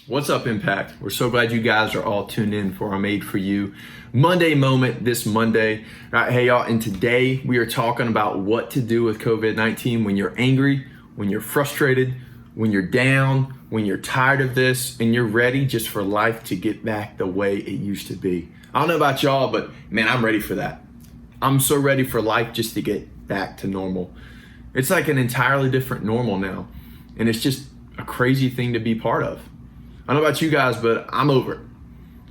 What's up, Impact? We're so glad you guys are all tuned in for our Made For You Monday moment this Monday. All right, hey y'all, and today we are talking about what to do with COVID-19 when you're angry, when you're frustrated, when you're down, when you're tired of this, and you're ready just for life to get back the way it used to be. I don't know about y'all, but man, I'm ready for that. I'm so ready for life just to get back to normal. It's like an entirely different normal now, and it's just a crazy thing to be part of. I don't know about you guys, but I'm over it.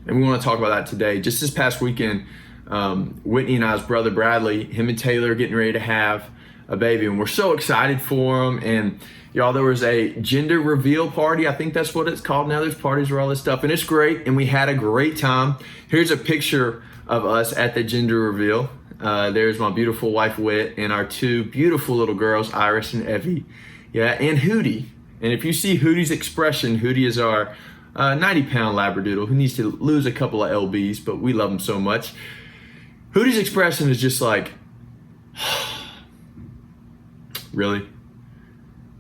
And we want to talk about that today. Just this past weekend, Whitney and I's brother Bradley, him and Taylor are getting ready to have a baby, and we're so excited for them. And y'all, there was a gender reveal party. I think that's what it's called now. There's parties where all this stuff, and it's great, and we had a great time. Here's a picture of us at the gender reveal. There's my beautiful wife, Whit, and our two beautiful little girls, Iris and Evie. Yeah, and Hootie. And if you see Hootie's expression, Hootie is our 90-pound Labradoodle who needs to lose a couple of lbs, but we love him so much. Hootie's expression is just like, really?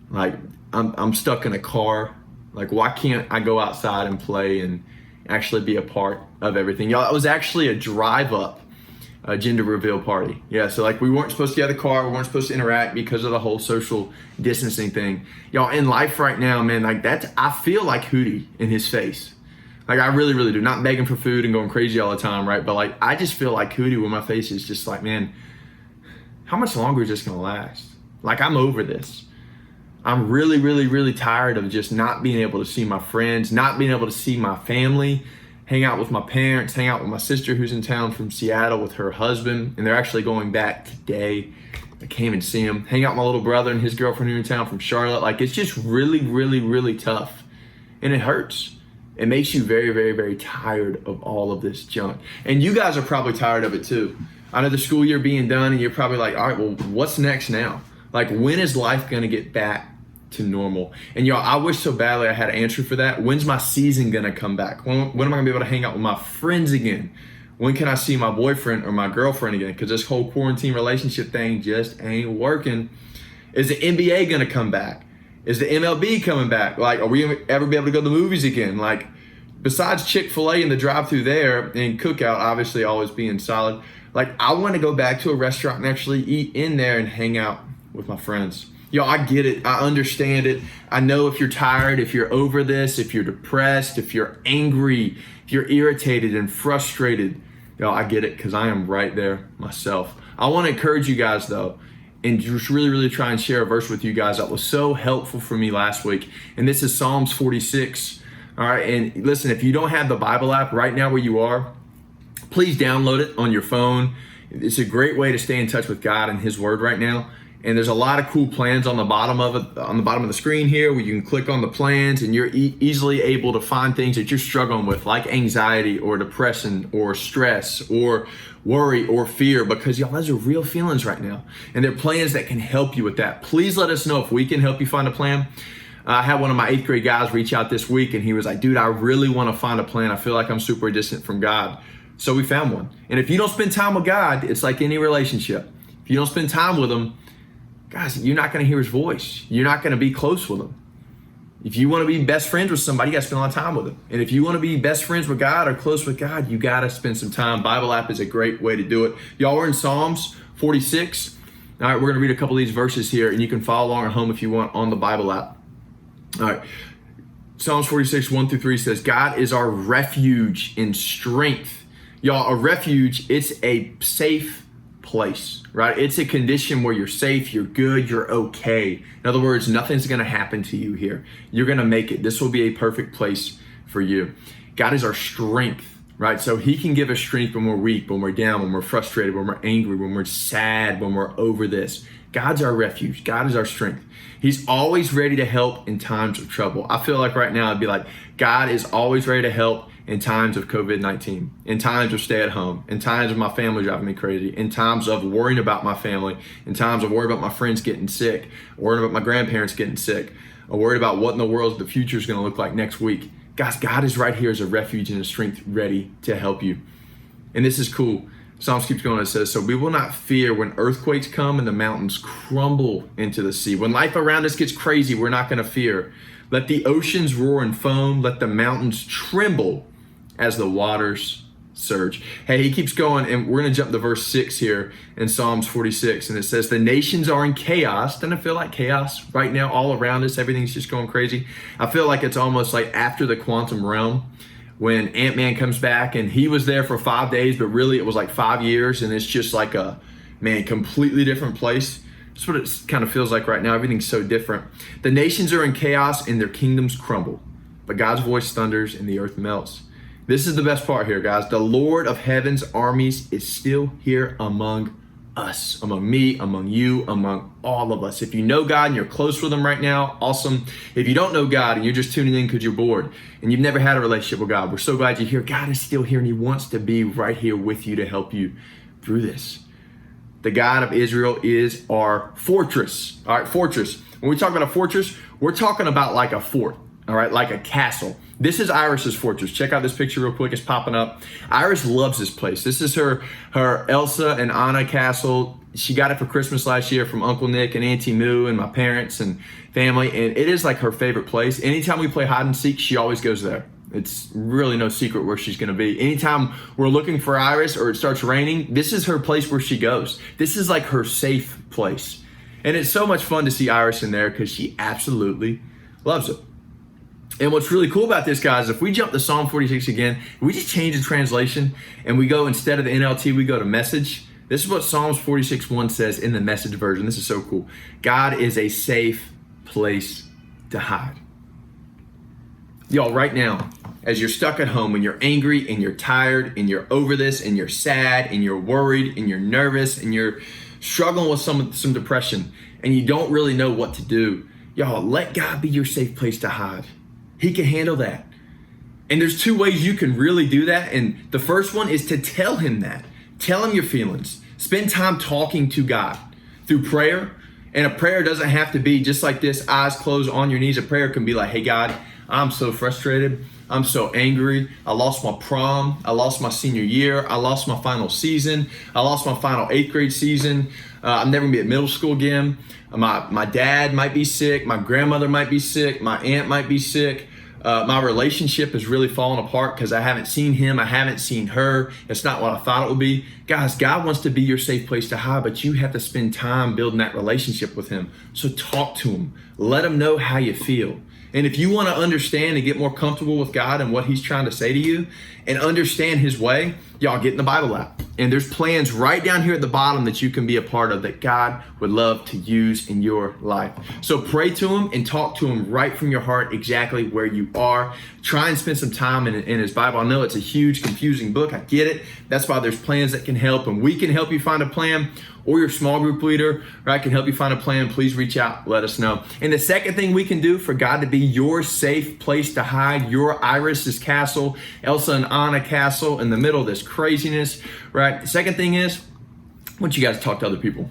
Like, I'm stuck in a car. Like, why can't I go outside and play and actually be a part of everything? Y'all, it was actually a drive-up gender reveal party. Yeah, so like we weren't supposed to get out of the car, we weren't supposed to interact because of the whole social distancing thing. Y'all, in life right now, man, like I feel like Hootie in his face. Like I really, really do. Not begging for food and going crazy all the time, right? But like I just feel like Hootie when my face is just like, man, how much longer is this gonna last? Like I'm over this. I'm really, really, really tired of just not being able to see my friends, not being able to see my family, hang out with my parents, hang out with my sister who's in town from Seattle with her husband, and they're actually going back today. I came and see him. Hang out with my little brother and his girlfriend here in town from Charlotte. Like it's just really, really, really tough. And it hurts. It makes you very, very, very tired of all of this junk. And you guys are probably tired of it too. I know the school year being done and you're probably like, all right, well, what's next now? Like when is life gonna get back to normal? And y'all, I wish so badly I had an answer for that. When's my season gonna come back? When am I gonna be able to hang out with my friends again? When can I see my boyfriend or my girlfriend again? Because this whole quarantine relationship thing just ain't working. Is the NBA gonna come back? Is the MLB coming back? Like, are we ever be able to go to the movies again? Like, besides Chick-fil-A and the drive-thru there and Cookout obviously always being solid, like I want to go back to a restaurant and actually eat in there and hang out with my friends. Yo, I get it. I understand it. I know if you're tired, if you're over this, if you're depressed, if you're angry, if you're irritated and frustrated, yo, I get it because I am right there myself. I want to encourage you guys though, and just really, really try and share a verse with you guys that was so helpful for me last week. And this is Psalms 46. All right. And listen, if you don't have the Bible app right now where you are, please download it on your phone. It's a great way to stay in touch with God and His Word right now. And there's a lot of cool plans on the bottom of it, on the bottom of the screen here, where you can click on the plans and you're easily able to find things that you're struggling with, like anxiety or depression or stress or worry or fear, because y'all, those are real feelings right now. And they're plans that can help you with that. Please let us know if we can help you find a plan. I had one of my 8th grade guys reach out this week and he was like, dude, I really want to find a plan. I feel like I'm super distant from God. So we found one. And if you don't spend time with God, it's like any relationship. If you don't spend time with Him, guys, you're not going to hear His voice. You're not going to be close with Him. If you want to be best friends with somebody, you got to spend a lot of time with them. And if you want to be best friends with God or close with God, you got to spend some time. Bible app is a great way to do it. Y'all, we're in Psalms 46. All right, we're going to read a couple of these verses here, and you can follow along at home if you want on the Bible app. All right. Psalms 46, 1-3 says, God is our refuge and strength. Y'all, a refuge, it's a safe place, right? It's a condition where you're safe, you're good, you're okay. In other words, nothing's going to happen to you here. You're going to make it. This will be a perfect place for you. God is our strength, right? So He can give us strength when we're weak, when we're down, when we're frustrated, when we're angry, when we're sad, when we're over this. God's our refuge. God is our strength. He's always ready to help in times of trouble. I feel like right now I'd be like, God is always ready to help in times of COVID-19, in times of stay at home, in times of my family driving me crazy, in times of worrying about my family, in times of worrying about my friends getting sick, worrying about my grandparents getting sick, or worried about what in the world the future is going to look like next week. Guys, God is right here as a refuge and a strength ready to help you. And this is cool. Psalms keeps going, it says, so we will not fear when earthquakes come and the mountains crumble into the sea. When life around us gets crazy, we're not going to fear. Let the oceans roar and foam. Let the mountains tremble as the waters surge. Hey, he keeps going, and we're going to jump to verse 6 here in Psalms 46, and it says, the nations are in chaos. Doesn't it feel like chaos right now all around us? Everything's just going crazy. I feel like it's almost like after the quantum realm, when Ant-Man comes back, and he was there for 5 days, but really it was like 5 years, and it's just like a, man, completely different place. That's what it kind of feels like right now. Everything's so different. The nations are in chaos, and their kingdoms crumble, but God's voice thunders, and the earth melts. This is the best part here, guys. The Lord of heaven's armies is still here among us, among me, among you, among all of us. If you know God and you're close with him right now, awesome. If you don't know God and you're just tuning in because you're bored and you've never had a relationship with God, we're so glad you're here. God is still here, and he wants to be right here with you to help you through this. The God of Israel is our fortress. All right, fortress. When we talk about a fortress, we're talking about like a fort, all right, like a castle. This is Iris's fortress. Check out this picture real quick. It's popping up. Iris loves this place. This is her Elsa and Anna castle. She got it for Christmas last year from Uncle Nick and Auntie Moo and my parents and family. And it is like her favorite place. Anytime we play hide and seek, she always goes there. It's really no secret where she's going to be. Anytime we're looking for Iris or it starts raining, this is her place where she goes. This is like her safe place. And it's so much fun to see Iris in there because she absolutely loves it. And what's really cool about this, guys, if we jump to Psalm 46 again, we just change the translation and we go, instead of the NLT, we go to Message. This is what Psalms 46:1 says in the Message version. This is so cool. God is a safe place to hide. Y'all, right now, as you're stuck at home and you're angry and you're tired and you're over this and you're sad and you're worried and you're nervous and you're struggling with some depression and you don't really know what to do, y'all, let God be your safe place to hide. He can handle that. And there's 2 ways you can really do that. And the first one is to tell him that. Tell him your feelings. Spend time talking to God through prayer. And a prayer doesn't have to be just like this, eyes closed on your knees. A prayer can be like, hey, God, I'm so frustrated. I'm so angry. I lost my prom. I lost my senior year. I lost my final season. I lost my final 8th grade season. I'm never gonna be at middle school again. My dad might be sick. My grandmother might be sick. My aunt might be sick. My relationship is really falling apart because I haven't seen him. I haven't seen her. It's not what I thought it would be. Guys, God wants to be your safe place to hide, but you have to spend time building that relationship with him. So talk to him. Let him know how you feel. And if you want to understand and get more comfortable with God and what he's trying to say to you and understand his way, y'all get in the Bible app. And there's plans right down here at the bottom that you can be a part of that God would love to use in your life. So pray to him and talk to him right from your heart, exactly where you are. Try and spend some time in his Bible. I know it's a huge, confusing book. I get it. That's why there's plans that can help, and we can help you find a plan, or your small group leader, right, can help you find a plan. Please reach out, let us know. And the second thing we can do for God to be your safe place to hide, your Iris's castle, Elsa and Anna castle in the middle of this craziness, right? The second thing is, I want you guys to talk to other people.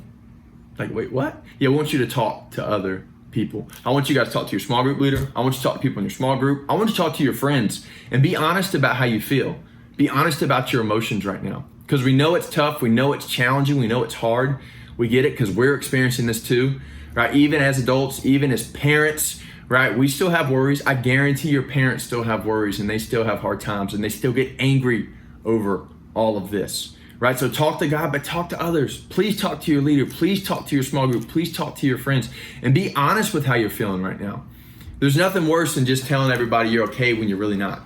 Like, wait, what? Yeah, I want you to talk to other people. I want you guys to talk to your small group leader. I want you to talk to people in your small group. I want you to talk to your friends and be honest about how you feel. Be honest about your emotions right now. Because we know it's tough, we know it's challenging, we know it's hard. We get it because we're experiencing this too, right? Even as adults, even as parents, right? We still have worries. I guarantee your parents still have worries and they still have hard times and they still get angry over all of this, right? So talk to God, but talk to others. Please talk to your leader. Please talk to your small group. Please talk to your friends and be honest with how you're feeling right now. There's nothing worse than just telling everybody you're okay when you're really not.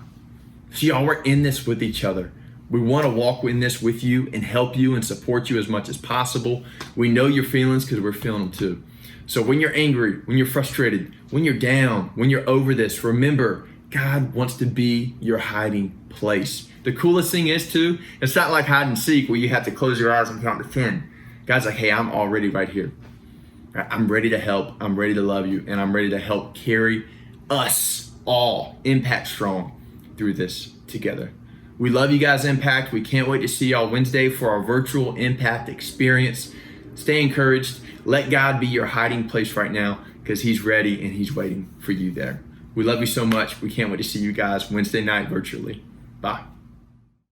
So y'all, we're in this with each other. We want to walk in this with you and help you and support you as much as possible. We know your feelings because we're feeling them too. So when you're angry, when you're frustrated, when you're down, when you're over this, remember, God wants to be your hiding place. The coolest thing is too, it's not like hide and seek where you have to close your eyes and count to 10. God's like, hey, I'm already right here. I'm ready to help. I'm ready to love you. And I'm ready to help carry us all, Impact Strong, through this together. We love you guys, Impact. We can't wait to see y'all Wednesday for our virtual Impact experience. Stay encouraged. Let God be your hiding place right now because he's ready and he's waiting for you there. We love you so much. We can't wait to see you guys Wednesday night virtually. Bye.